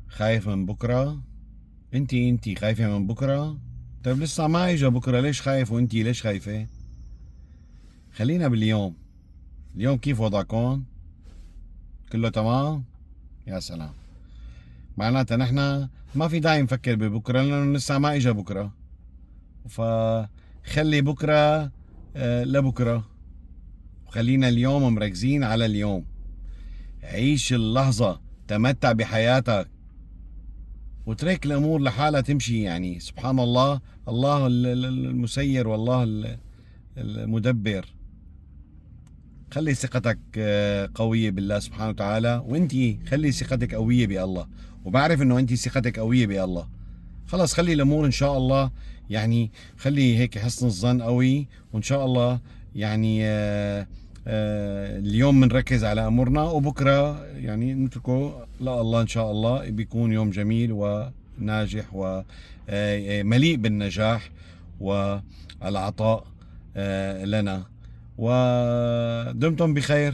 خايف من بكرة؟ انتي خايفة من بكرة؟ طيب لسه ما اجا بكرة، ليش خايف وانتي ليش خايفة؟ خلينا باليوم. اليوم كيف وضعكم؟ كله تمام؟ يا سلام. معناتها نحنا ما في داعي نفكر ببكرة لأنه لسه ما اجا بكرة. فخلي بكرة لبكرة، وخلينا اليوم مركزين على اليوم. عيش اللحظة، تمتع بحياتك، وترك الأمور لحالها تمشي. يعني سبحان الله، الله المسير والله المدبر. خلي ثقتك قوية بالله سبحانه وتعالى، وانتي خلي ثقتك قوية بالله. وبعرف انه انتي ثقتك قوية بالله. خلص خلي الامور ان شاء الله، يعني خلي هيك حسن الظن قوي، وان شاء الله يعني اليوم بنركز على امورنا، وبكره يعني نتركه لا الله. ان شاء الله بيكون يوم جميل وناجح ومليء بالنجاح والعطاء لنا. ودمتم بخير.